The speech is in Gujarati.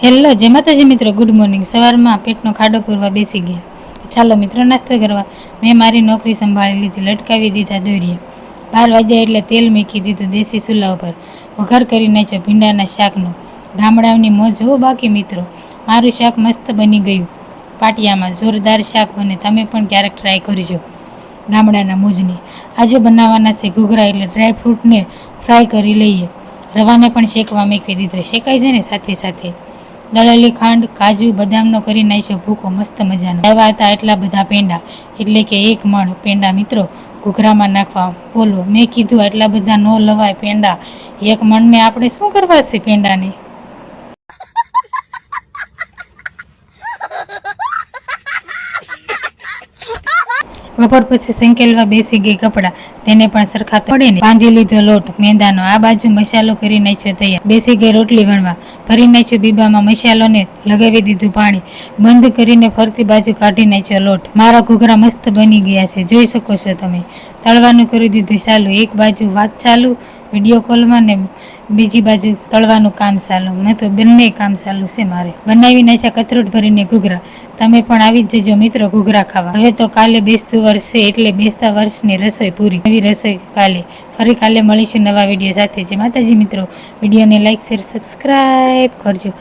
હેલો જય માતાજી મિત્રો, ગુડ મોર્નિંગ। સવારમાં પેટનો ખાડો પૂરવા બેસી ગયા। ચાલો મિત્રો નાસ્તો કરવા। મેં મારી નોકરી સંભાળી લીધી, લટકાવી દીધા દોરિયા। 12 વાગ્યા એટલે તેલ મૂકી દીધું દેશી ચૂલા ઉપર, વઘાર કરી નાખ્યો ભીંડાના શાકનો। ગામડાની મોજ હો બાકી મિત્રો, મારું શાક મસ્ત બની ગયું। પાટિયામાં જોરદાર શાક બને, તમે પણ ક્યારેક ટ્રાય કરજો ગામડાના મોજની। આજે બનાવવાના છે ઘૂઘરા, એટલે ડ્રાયફ્રૂટને ફ્રાય કરી લઈએ। રવાને પણ શેકવા મૂકી દીધો, શેકાઈ જાય ને સાથે સાથે। દળેલી ખાંડ, કાજુ, બદામનો કરી નાખ્યો ભૂકો મસ્ત મજાનો। આવ્યા હતા એટલા બધા પેંડા, એટલે કે 1 મણ પેંડા મિત્રો ઘૂઘરામાં નાખવા। બોલો, મેં કીધું એટલા બધા ન લવાય પેંડા, 1 મણને આપણે શું કરવા છે પેંડાને। બપોર પછી સંકેલવા બેસી ગઈ કપડાં, તેને પણ સરખા પડે ને। બાંધી લીધો લોટ મેંદાનો, આ બાજુ મસાલો કરી નાખ્યો તૈયાર। બેસી ગઈ રોટલી વણવા, ભરી નાખ્યો બીબામાં મસાલોને, લગાવી દીધું પાણી, બંધ કરીને ફરતી બાજુ કાઢી નાખ્યો લોટ। મારા ઘૂઘરા મસ્ત બની ગયા છે, જોઈ શકો છો તમે। તળવાનું કરી દીધું ચાલુ, એક બાજુ વાત ચાલુ વિડીયો કોલમાં ને બીજી બાજુ તળવાનું કામ ચાલુ। મેં તો બંને કામ ચાલુ છે મારે। બનાવી નાખ્યા કથરોટ ભરીને ઘૂઘરા, તમે પણ આવી જ જજો મિત્રો ઘૂઘરા ખાવા। હવે તો કાલે બેસતું વર્ષ છે, એટલે બેસતા વર્ષની રસોઈ પૂરી, નવી રસોઈ કાલે। ફરી કાલે મળીશું નવા વિડીયો સાથે। જય માતાજી મિત્રો, વિડીયોને લાઈક, શેર, સબસ્ક્રાઈબ કરજો।